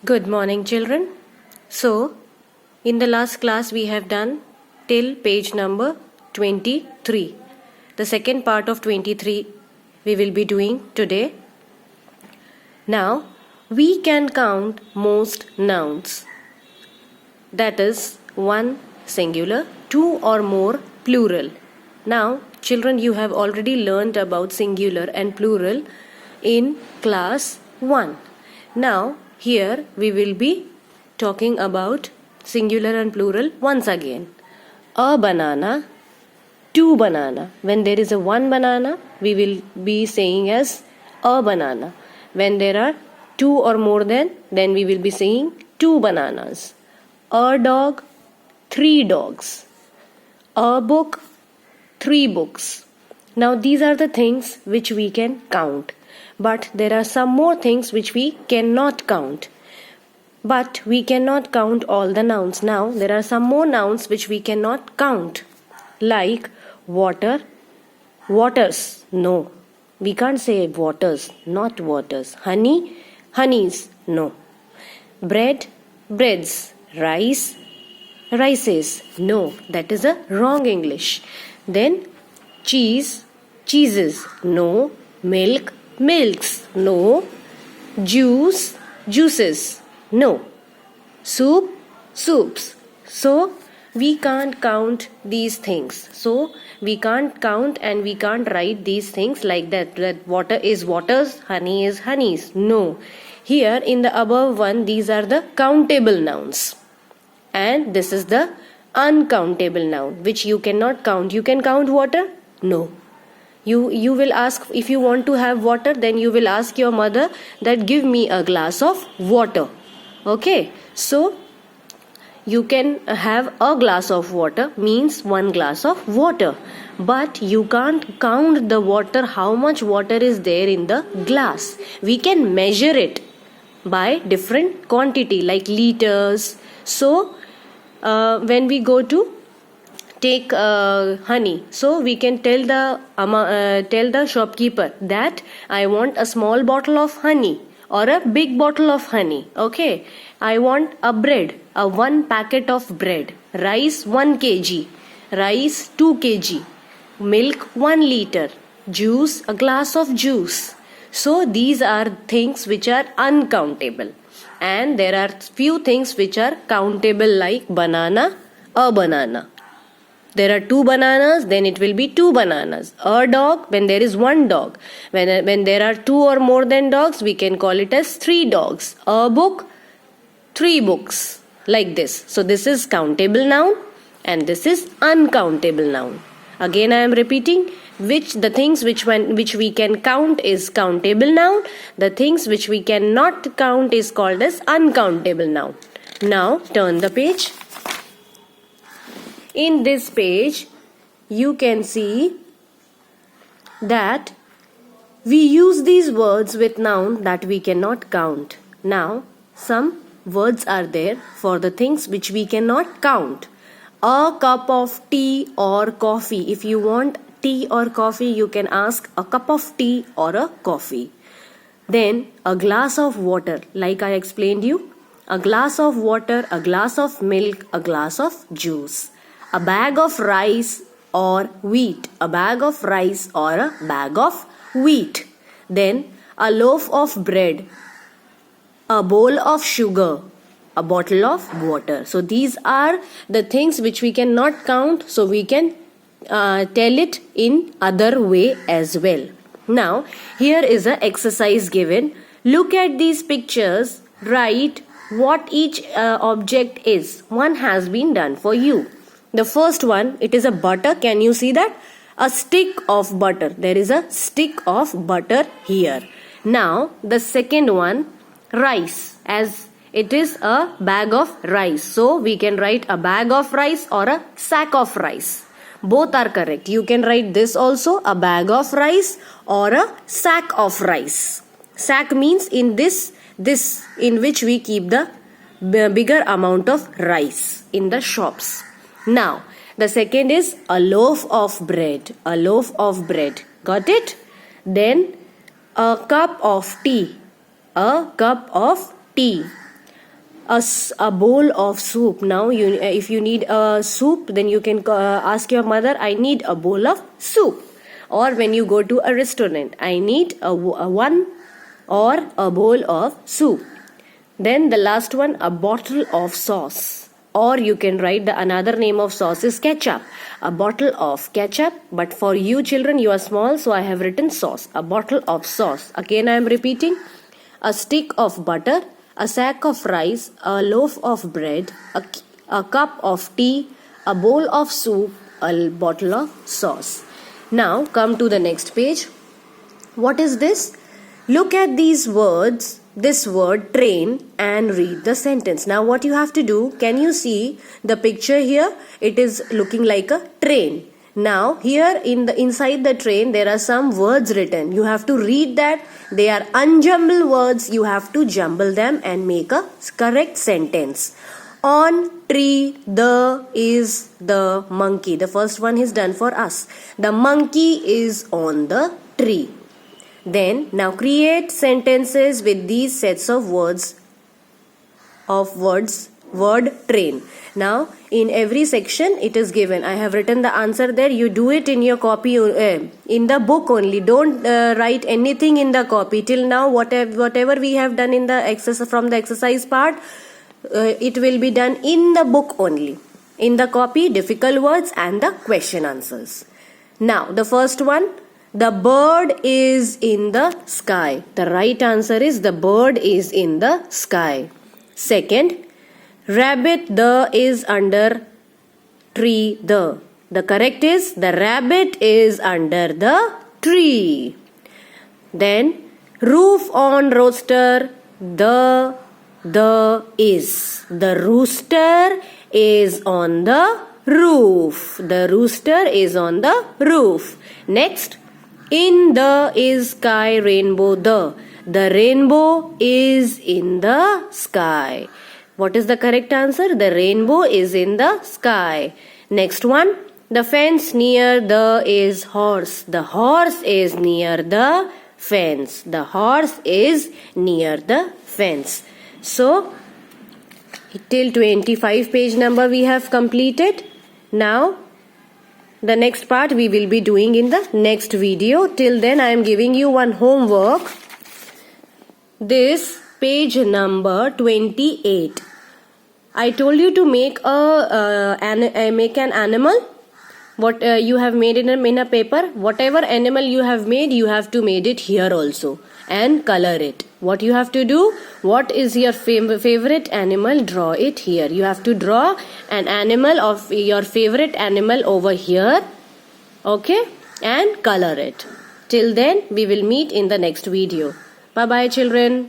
Good morning, children. So, in the last class, we have done till page number 23. The second part of 23 we will be doing today. Now, we can count most nouns. That is, one singular, two or more plural. Now, children, you have already learned about singular and plural in class 1. Now, here we will be talking about singular and plural once again. A banana, two banana. When there is a one banana, we will be saying as a banana. When there are two or more than, then we will be saying two bananas. A dog, three dogs. A book, three books. Now these are the things which we can count. But there are some more things which we cannot count. But we cannot count all the nouns. Now there are some more nouns which we cannot count. Like water, waters. No. We can't say waters, not waters. Honey, honeys. No. Bread, breads. Rice, rices. No, that is a wrong English. Then cheese, cheeses. No. Milk, milks. No. Juice, juices. No. Soup, soups. So we can't count these things. So we can't count and we can't write these things like that. That water is waters, honey is honeys. No. Here in the above one, these are the countable nouns. And this is the uncountable noun which you cannot count. You can count water? No. You will ask, if you want to have water, then you will ask your mother that give me a glass of water. Okay. So you can have a glass of water, means one glass of water. But you can't count the water, how much water is there in the glass. We can measure it by different quantity like liters. So when we go to take honey, so we can tell the shopkeeper that I want a small bottle of honey or a big bottle of honey. Okay, I want a bread, a one packet of bread. Rice 1 kg, rice 2 kg, milk 1 liter, juice a glass of juice. So these are things which are uncountable. And there are few things which are countable like banana, a banana. There are two bananas, then it will be two bananas. A dog, when there is one dog. When there are two or more than dogs, we can call it as three dogs. A book, three books. Like this. So this is countable noun and this is uncountable noun. Again I am repeating. The things which we can count is countable noun. The things which we cannot count is called as uncountable noun. Now turn the page. In this page, you can see that we use these words with noun that we cannot count. Now some words are there for the things which we cannot count. A cup of tea or coffee. If you want tea or coffee, you can ask a cup of tea or a coffee. Then a glass of water, like I explained you. A glass of water, a glass of milk, a glass of juice. A bag of rice or wheat. A bag of rice or a bag of wheat. Then a loaf of bread. A bowl of sugar. A bottle of water. So these are the things which we cannot count. So we can tell it in other way as well. Now here is an exercise given. Look at these pictures. Write what each object is. One has been done for you. The first one, it is a butter. Can you see that? A stick of butter. There is a stick of butter here. Now the second one, rice, as it is a bag of rice. So we can write a bag of rice or a sack of rice. Both are correct. You can write this also, a bag of rice or a sack of rice. Sack means in this in which we keep the bigger amount of rice in the shops. Now the second is a loaf of bread. A loaf of bread. Got it? Then a cup of tea. A cup of tea. a bowl of soup. Now, if you need a soup, then you can ask your mother, I need a bowl of soup. Or when you go to a restaurant, I need a one or a bowl of soup. Then the last one, a bottle of sauce. Or you can write the another name of sauce is ketchup. A bottle of ketchup. But for you children, you are small, so I have written sauce. A bottle of sauce. Again I am repeating. A stick of butter. A sack of rice, a loaf of bread, a cup of tea, a bowl of soup, a bottle of sauce. Now come to the next page. What is this? Look at these words, this word train, and read the sentence. Now what you have to do, can you see the picture here? It is looking like a train. Now here inside the train there are some words written. You have to read that. They are unjumbled words. You have to jumble them and make a correct sentence. On tree the is the monkey. The first one is done for us. The monkey is on the tree. Then now create sentences with these sets of words. Word train. Now in every section it is given. I have written the answer there. You do it in your copy, in the book only. Don't write anything in the copy. Till now whatever we have done in the exercise, from the exercise part, it will be done in the book only. In the copy, difficult words and the question answers. Now the first one, the bird is in the sky. The right answer is the bird is in the sky. Second, rabbit the is under tree the. The correct is the rabbit is under the tree. Then roof on rooster the is. The rooster is on the roof. The rooster is on the roof. Next, in the is sky rainbow the. The rainbow is in the sky. What is the correct answer? The rainbow is in the sky. Next one. The fence near the is horse. The horse is near the fence. The horse is near the fence. So, till 25 page number we have completed. Now, the next part we will be doing in the next video. Till then I am giving you one homework. This page number 28. I told you to make an animal. What you have made in a paper. Whatever animal you have made, you have to made it here also and color it. What you have to do? What is your favorite animal? Draw it here. You have to draw an animal of your favorite animal over here. Okay, and color it. Till then, we will meet in the next video. Bye bye children.